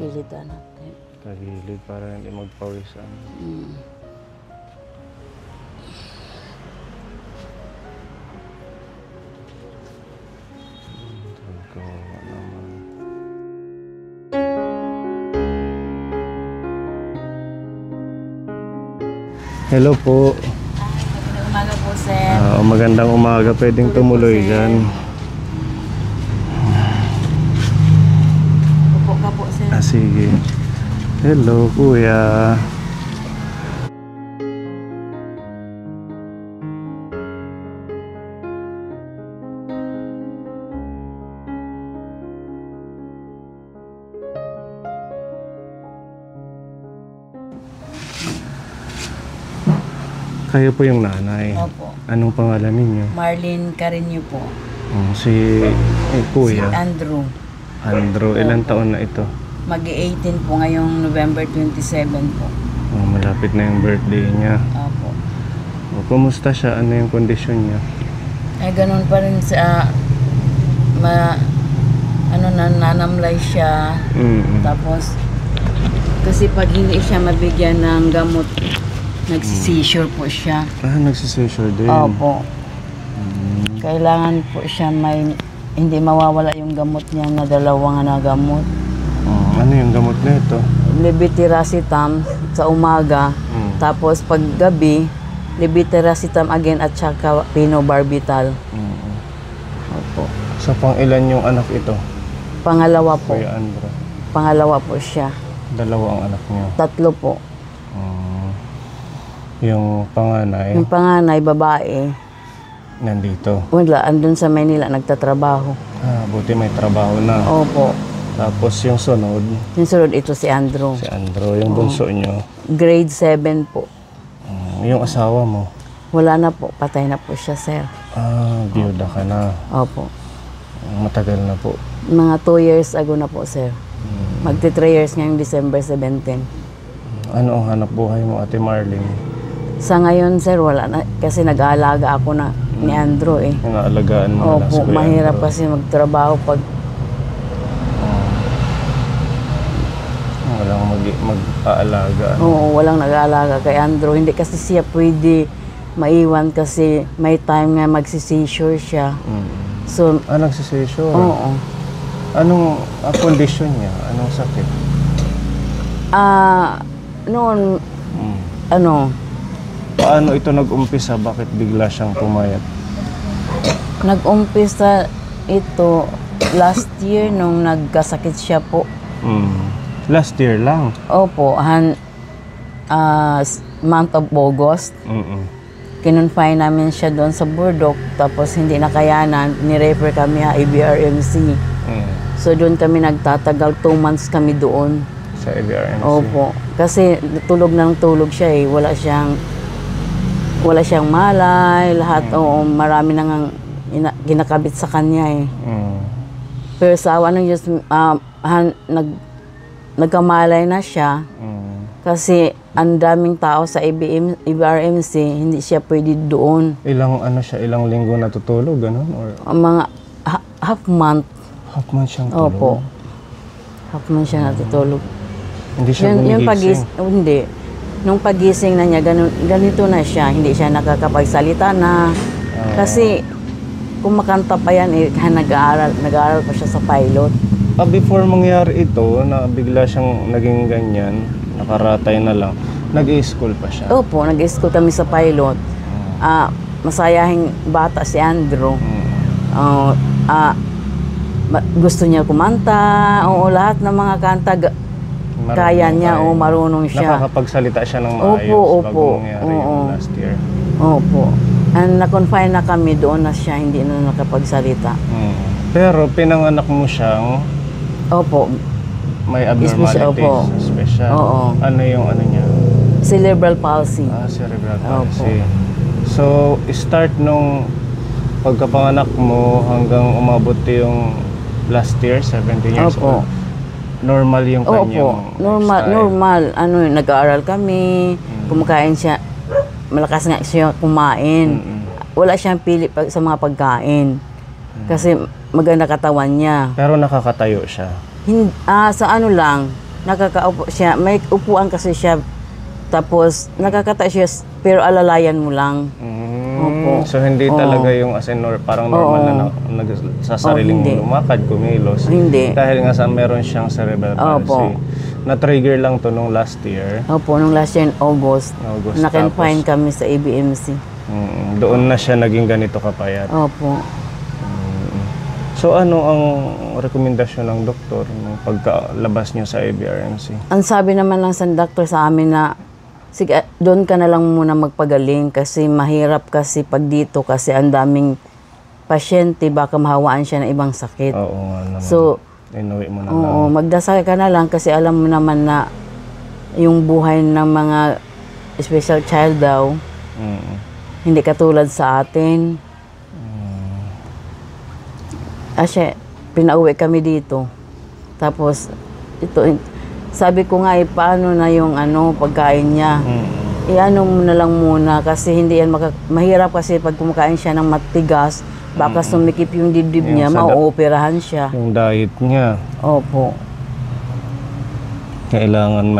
Gilitan natin. Tagilid para hindi magpawisan. Kawawa naman. Hello po. Magandang umaga po, sir. Magandang umaga. Pwedeng tumuloy dyan. Upo ka po, sir. Sige. Hello, kuya. Kayo po yung nanay. Opo. Anong pangalan ninyo? Marlene Carreño po. Si kuya. Si Andrew. Andrew, ilang taon na ito? Mag-18 po ngayong November 27 po. Malapit na yung birthday niya. Opo. Kumusta siya? Ano yung kondisyon niya? Ay, ganun pa rin sa... nanamlay siya. Tapos, kasi pag hindi siya mabigyan ng gamot, nagsisisure po siya. Nagsisisure din? Opo. Kailangan po siya hindi mawawala yung gamot niya na dalawang na gamot. Ano yung gamot na ito? Levetiracetam sa umaga. Tapos pag gabi, levetiracetam again at saka phenobarbital. Opo. So pang ilan yung anak ito? Pangalawa po. Kuya Andrew. Pangalawa po siya. Dalawa ang anak niyo? 3 po. Yung panganay? Yung panganay, babae. Nandito? Wala, andun sa Maynila, nagtatrabaho. Buti may trabaho na. Opo. Tapos yung sunod? Yung sunod, ito si Andrew. Si Andrew, yung bunso nyo? Grade 7 po. Yung asawa mo? Wala na po, patay na po siya, sir. Biyuda ka na? Opo. Matagal na po? Mga 2 years ago na po, sir. Magti 3 years ngayong December 17. Ano ang hanap buhay mo, Ate Marlene? Sa ngayon, sir, wala na. Kasi nag-aalaga ako na ni Andrew eh. Inaalagaan mo na lang si Opo, Kuya mahirap Andrew. kasi magtrabaho pag... Walang mag-aalaga. Oo, walang nag-aalaga kay Andrew. Hindi kasi siya pwede maiwan kasi may time nga magsisisure siya. So, Nagsisisure? oo. Anong condition niya? Anong sakit? Noon, Paano ito nag-umpisa? Bakit bigla siyang pumayat? nag-umpisa ito last year nung nagkasakit siya po. Last year lang? Opo, month of August. Kinonfine namin siya doon sa Burdok, tapos hindi nakayanan, ni-refer kami IBRMC. So doon kami nagtatagal, 2 months kami doon. Sa IBRMC? Opo, kasi tulog siya eh, wala siyang malay, lahat, marami nang ginakabit sa kanya eh. Pero sa awa ng Diyos, nagkamalay na siya. Kasi ang daming tao sa IBRMC, hindi siya pwede doon. Ilang linggo natutulog, gano'n? Or? Mga half month. Half month siyang tulog? Opo. Half month siya natutulog. Hindi siya gumigising? Hindi. Nung pagising na niya, ganito na siya. Hindi siya nakakapagsalita na. Kasi kumakanta pa yan, nag-aaral pa siya sa pilot. Before mangyari ito, na bigla siyang naging ganyan, nakaratay na lang, nag-i-school pa siya? Opo, nag-school kami sa pilot. Masayahing bata si Andrew. Gusto niya kumanta, lahat ng mga kanta, kaya niya, marunong siya. Nakakapagsalita siya ng maayos bago mangyari yung last year? Opo. And na-confine na kami doon na siya hindi na nakapagsalita. Pero pinanganak mo siyang... Opo. May abnormalities? Special? Oo. Ano yung niya? Cerebral palsy. Cerebral palsy. So, start nung pagkapanganak mo hanggang umabot yung last year, 17 years old? Normal yung kanyang normal. Nag-aaral kami, kumakain siya, malakas nga siya kumain. Wala siyang pili sa mga pagkain. Kasi maganda katawan niya. Pero nakakatayo siya? Sa lang, nakakaupo siya. May upuan kasi siya. Tapos, nakakata siya, pero alalayan mo lang. Opo. So, hindi talaga yung as in, parang normal na nagsasariling lumakad, kumilos. Hindi. Dahil nga sa meron siyang cerebral palsy. Na-trigger lang to nung last year. Opo, nung last year in August. Na-confine kami sa ABMC. Doon na siya naging ganito kapayat. Opo. So, ano ang rekomendasyon ng doktor nung pagkalabas niyo sa ABRMC? Ang sabi naman lang sa doktor sa amin na, sige, doon ka na lang muna magpagaling kasi mahirap kasi pag dito kasi ang daming pasyente, baka mahawaan siya ng ibang sakit. Oo nga naman. So, inuwi mo na lang. Magdasal ka na lang kasi alam mo naman na yung buhay ng mga special child daw, hindi katulad sa atin. Kasi pinauwi kami dito. Tapos, ito, sabi ko nga, paano na yung pagkain niya? Iano mo na lang muna kasi hindi yan mahirap kasi pag kumakain siya ng matigas, baka sumikip yung dibdib niya, mauoperahan siya. Yung diet niya. Opo. Kailangan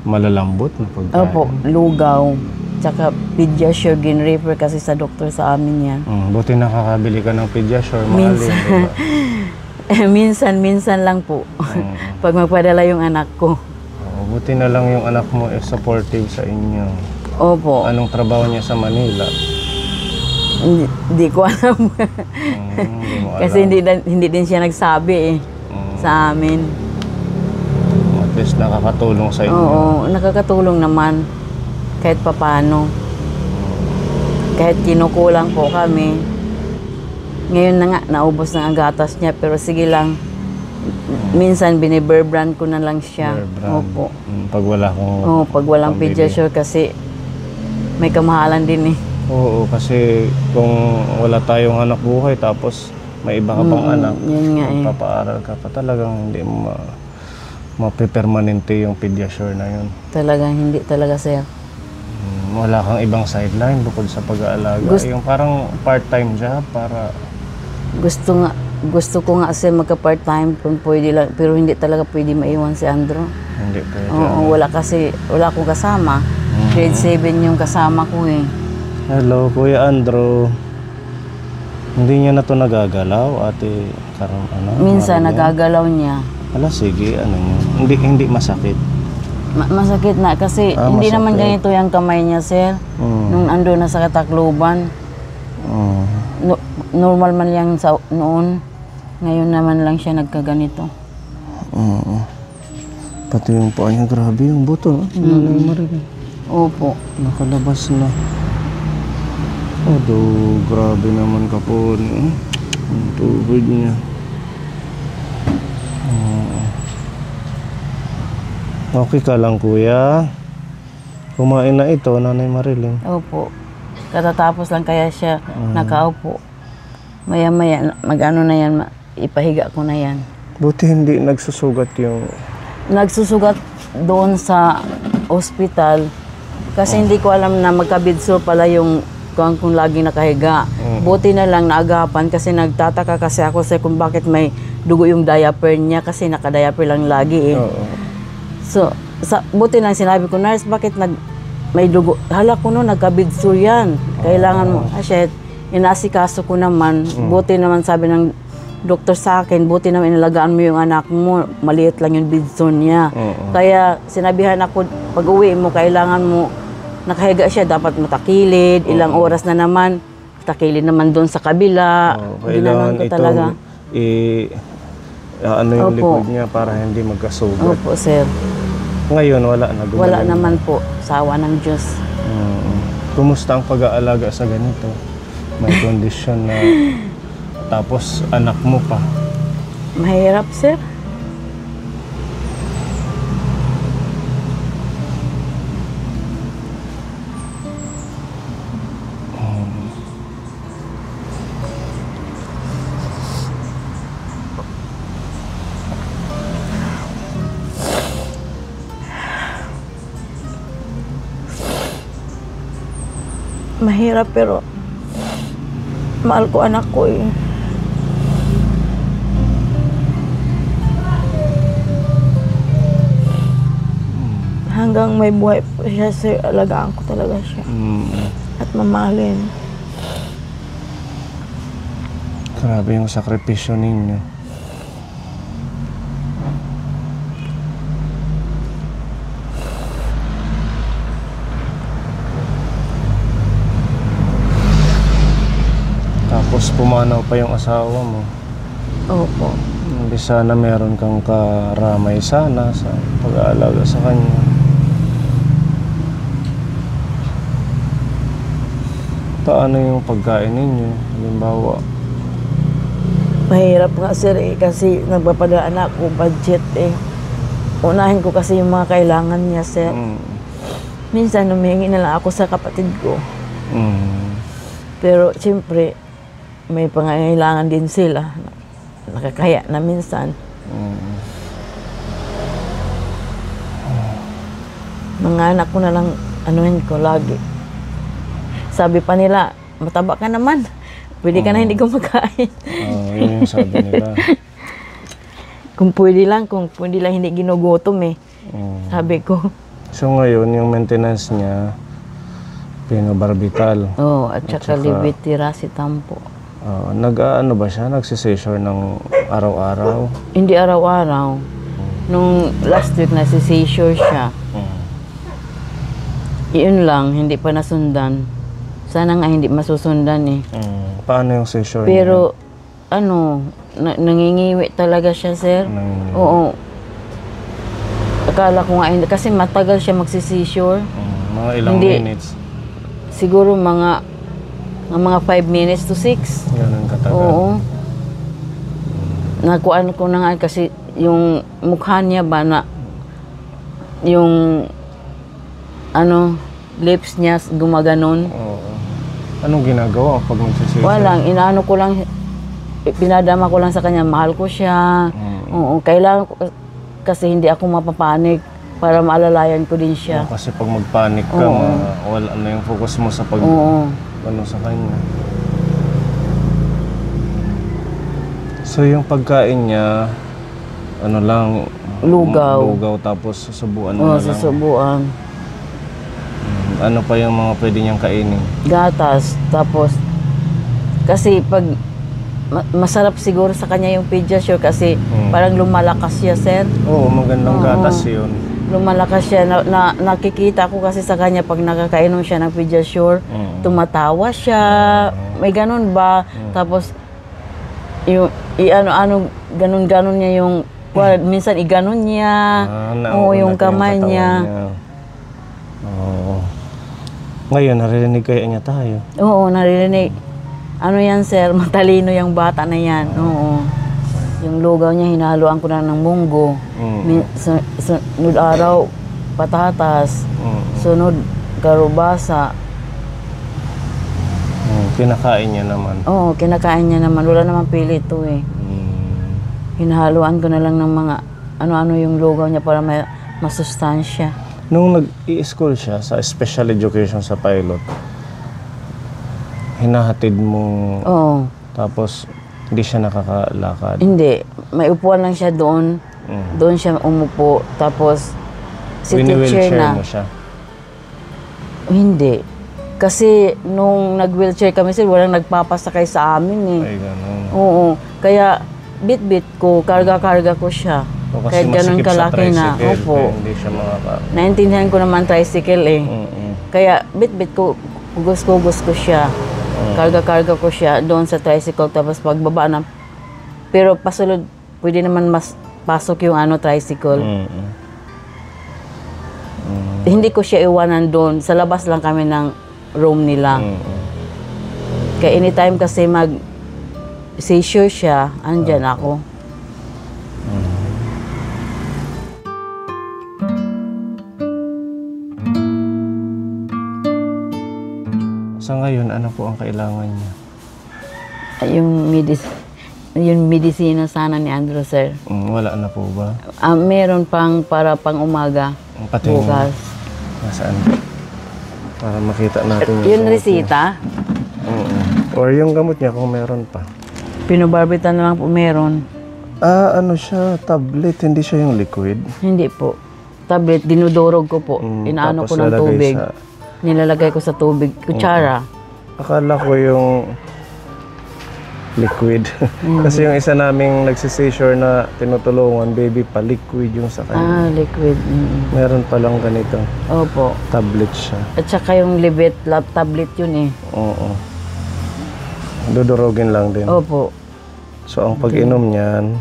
malalambot na pagkain. Opo, lugaw. Tsaka Pediasure, gin-refer kasi sa doktor sa amin yan. Buti nakakabili ka ng Pediasure, mahalin, diba? Minsan lang po. Pag magpadala yung anak ko. Buti na lang yung anak mo is supportive sa inyo. Opo. Anong trabaho niya sa Manila? Hindi ko alam. Kasi hindi din siya nagsabi sa amin. At least nakakatulong sa inyo. Oo, nakakatulong naman. Kahit papano. Kahit kinukulang po kami. Ngayon na nga, naubos na ang gatas niya. Pero sige lang, minsan biniberbrand ko na lang siya. Opo. Pag wala kong pag walang Pediasure kasi may kamahalan din eh. Oo, kasi kung wala tayong anak buhay tapos may iba ka pang anak, yun nga papaaral ka pa, talagang hindi mo mapipermanente yung Pediasure na yun. Talagang hindi talaga, sir. Wala kang ibang sideline bukod sa pag-aalaga. Yung parang part-time job para... Gusto ko nga kasi magka-part-time kung pwede lang, pero hindi talaga pwede maiwan si Andrew. Hindi pwede. Oo, wala akong kasama. Grade 7 yung kasama ko eh. Hello, Kuya Andrew. Hindi niya na to nagagalaw, Ate Minsan nagagalaw niya. Sige, niya? Hindi masakit. Masakit na kasi hindi naman ganito yung kamay niya, sir. Nung ando na sa Katakloban. Normal man yan noon. Ngayon naman lang siya nagkaganito. Pati yung paa niya, grabe yung buto. Opo. Nakalabas na. Grabe naman ka po. Ang tubig niya. Okay ka lang, Kuya? Kumain na ito, Nanay Marilyn. Opo. Katatapos lang kaya siya nakaupo. Maya-maya, mag-ano na yan, ipahiga ko na yan. Buti hindi nagsusugat yung... Nagsusugat doon sa ospital. Kasi hindi ko alam na magkabidsor pala yung kung laging nakahiga. Buti na lang naagapan kasi nagtataka kasi ako sa kung bakit may dugo yung diaper niya kasi naka-diaper lang lagi eh. So, buti lang sinabi ko, nurse, bakit may dugo? Hala ko no, nagkabidsor yan. Kailangan mo, shit, inasikaso ko naman. Buti naman sabi ng doktor sa akin, buti naman inalagaan mo yung anak mo, maliit lang yung bidsor niya. Kaya sinabihan ako, pag uwi mo, kailangan mo, nakahiga siya, dapat matakilid, ilang oras na naman, takilid naman doon sa kabila. Kailangan ko talaga. Ano yung likod niya para hindi magkasugat. Opo, sir. Ngayon, wala na. Wala naman po, sa awa ng Diyos. Kumusta ang pag-aalaga sa ganito? May kondisyon na tapos anak mo pa. Mahirap, sir. Mahirap pero mahal ko anak ko eh. hanggang may buhay po siya, sir, alagaan ko talaga siya. At mamahalin. Grabe yung sakripisyo ninyo. Tapos pumanaw pa yung asawa mo. Opo. Hindi sana meron kang karamay sana sa pag-aalaga sa kanya. Paano yung pagkain ninyo? Halimbawa, Mahirap nga, sir, kasi nagpapadaan ako budget eh. Unahin ko kasi yung mga kailangan niya, sir. Minsan humingi na lang ako sa kapatid ko. Pero siyempre, may pangangailangan din sila. Nakakaya na minsan. Mga anak ko na lang anuhin ko lagi. Sabi pa nila, mataba ka naman. Pwede ka na hindi kumakain. Yun yung sabi nila. Kung pwede lang hindi ginugutom eh. Sabi ko. So ngayon, yung maintenance niya, pinobarbital. At saka levetiracetam po. Nag-ano ba siya? Nagsiseizure ng araw-araw? Hindi araw-araw. Nung last week nagsiseizure siya. Iyon lang, hindi pa nasundan. Sana nga hindi masusundan eh. Paano yung seizure Pero, nangingiwi talaga siya, sir. Oo. Akala ko nga, kasi matagal siya magsiseizure. Mga ilang minutes? Siguro mga 5 minutes to 6. Ganun katagal. Oo. Nakuan ko na nga kasi yung mukha niya ba na yung lips niya gumaganon. Anong ginagawa pag magsisisi? Walang, pinadama ko lang sa kanya, mahal ko siya. Oo, kailangan ko, kasi hindi ako mapapanik para maalalayan ko din siya. Kasi pag magpanik ka, wala na yung focus mo sa sa kanya. So yung pagkain niya, lugaw. Lugaw tapos susubuan mo na lang. Susubuan. Ano pa yung mga pwede niyang kainin? Gatas. Tapos, kasi pag masarap siguro sa kanya yung Pediasure kasi parang lumalakas siya, sir. Oo, magandang gatas yun. Lumalakas siya. Nakikita ko kasi sa kanya pag nakakainom siya ng Pediasure, tumatawa siya. May ganun ba? Tapos, yung ganun-ganun niya yung, minsan iganon niya. Yung kamay niya. Ngayon, naririnig kaya niya tayo? Oo, naririnig. Ano yan, sir? Matalino yung bata na yan. Oo. Yung lugaw niya, hinahaluan ko na ng munggo. Sunod araw, patatas. Sunod, karubasa. Kinakain niya naman? Oo, kinakain niya naman. Wala naman pili ito eh. Hinahaluan ko na lang ng mga ano-ano yung lugaw niya para may masustansya. Nung nag-i-school siya sa special education sa pilot, hinahatid mo, tapos hindi siya nakakalakad? Hindi. May upuan lang siya doon. Doon siya umupo. Tapos, si teacher na. Mo siya? Hindi. Kasi nung nag-wheelchair kami, sir, walang nagpapasakay sa amin eh. Ay, ganun. Oo. Kaya, bit-bit ko, karga-karga ko siya. Kasi ganun kalaki na. Opo. Hindi siya makaka... Naintindihan ko naman tricycle eh. Kaya bit-bit ko, hugos-hugos ko siya. Karga-karga ko siya doon sa tricycle. Tapos pagbaba na. Pero pasulod, pwede naman mas pasok yung tricycle. Hindi ko siya iwanan doon. Sa labas lang kami ng room nila. Kaya anytime kasi mag-seizure siya, andyan ako. Sa ngayon, ano po ang kailangan niya? Yung medisina sana ni Andrew, sir. Wala na po ba? Meron para pang umaga. Pati bukas. Nasaan? Para makita natin yung resita? Or yung gamot niya kung meron pa. Pinobarbital na lang po meron. Ano siya? Tablet, hindi siya yung liquid? Hindi po. tablet, dinudurog ko po. Inaano Tapos ko ng lalagay tubig. sa- Nilalagay ko sa tubig. Kutsara. Akala ko yung liquid. Kasi yung isa naming nagsisisure na tinutulungan, baby pa, liquid yung sa kanya. Liquid. Meron palang ganito. Opo. Tablet siya. At saka yung libet, tablet yun eh. Oo. Dudurogin lang din. Opo. So, ang pag-inom niyan,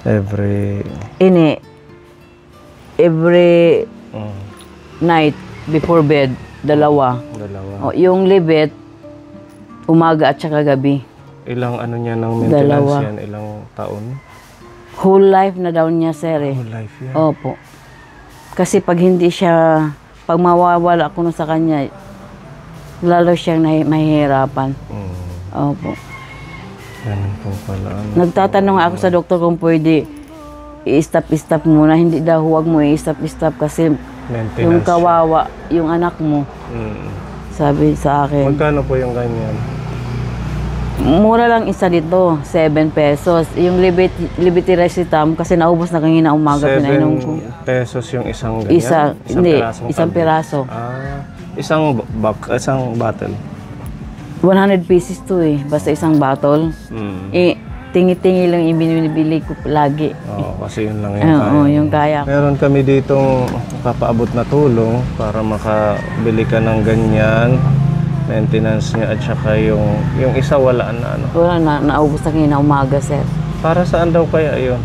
every night before bed, dalawa. dalawa. Yung libet, umaga at saka gabi. Ilang ano niya ng maintenance Dalawa. yan? Ilang taon? Whole life na daw niya, sir eh. Whole life yan. Opo. Kasi pag hindi siya, pag mawawala ko sa kanya, lalo siyang mahihirapan. Opo. Ganun po pala. Nagtatanong ako sa doktor kung pwede i-stop muna. Hindi daw, huwag mo i-stop kasi Maintenance yung kawawa, yung anak mo, sabi sa akin. Magkano po yung ganyan? Mura lang isa dito, 7 pesos. Yung Levetiracetam, kasi naubos na kanina umaga, pinainom ko. 7 pesos yung isang ganyan? Isang piraso. Isang bottle. 100 pieces to eh, basta isang bottle. Tingi-tingi lang yung binibili ko lagi. Oo, kasi yun lang yung kaya. Oo, yung kaya. Meron kami ditong papaabot na tulong para makabili ka ng ganyan. Maintenance niya at saka yung isa wala na ano. Wala na, naubos na kanina umaga, sir. Para saan daw kaya yun?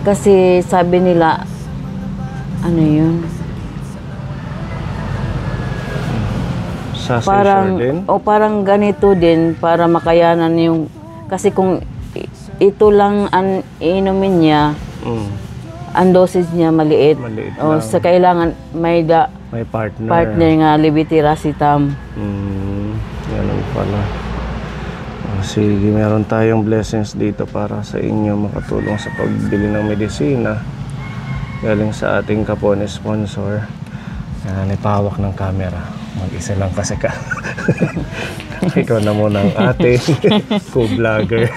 Kasi sabi nila, ano yun? Sa seizure din? Parang ganito din para makayanan yung, kasi kung ito lang ang inumin niya, ang dosage niya maliit. Maliit O, lang. sa kailangan may partner nga Levetiracetam. Ganun pala. Sige, meron tayong blessings dito para sa inyo makatulong sa pagbili ng medisina. Galing sa ating kapone sponsor. Nipawak ng camera. Mag-isa lang kasi ka. Ikaw na muna ang ating co-vlogger.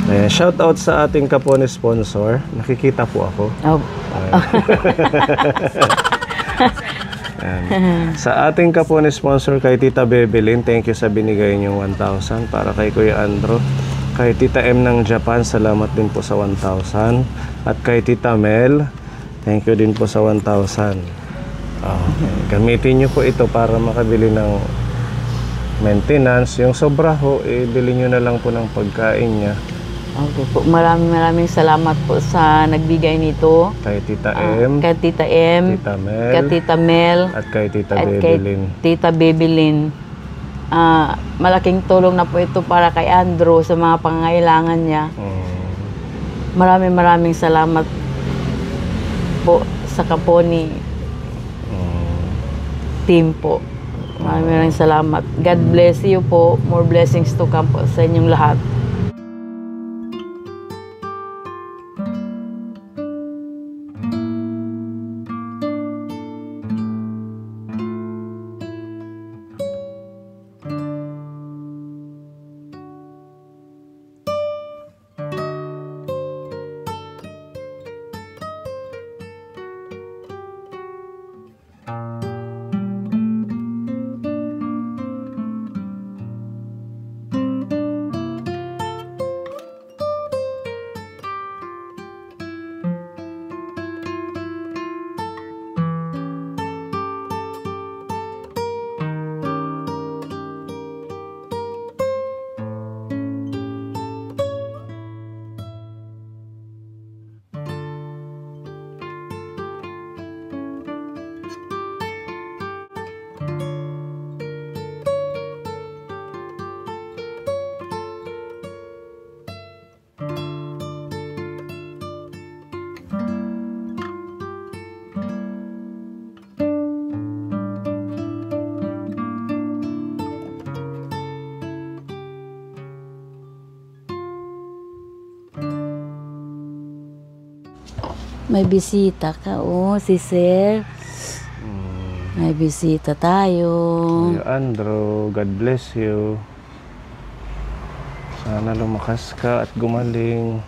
Ayan, shout out sa ating kapone sponsor. Nakikita po ako. Sa ating kapone sponsor kay Tita Bebelin, thank you sa binigay niyong 1,000 para kay Kuya Andro. Kay Tita M ng Japan, salamat din po sa 1,000. At kay Tita Mel, thank you din po sa 1,000. Gamitin niyo po ito para makabili ng maintenance. Yung sobra ho, bili niyo na lang po ng pagkain niya. Okay po. Maraming salamat po sa nagbigay nito. Kay Tita M, Kay Tita M, Tita Mel, kay Tita Mel, at kay Tita at Bebelin. kay Tita Bebelin. Malaking tulong na po ito para kay Andrew sa mga pangangailangan niya. Maraming salamat po sa Kaponi team po. Maraming salamat. God bless you po. More blessings to come po sa inyong lahat. May bisita ka, si Sir. May bisita tayo. Kuya Andro, God bless you. Sana lumakas ka at gumaling.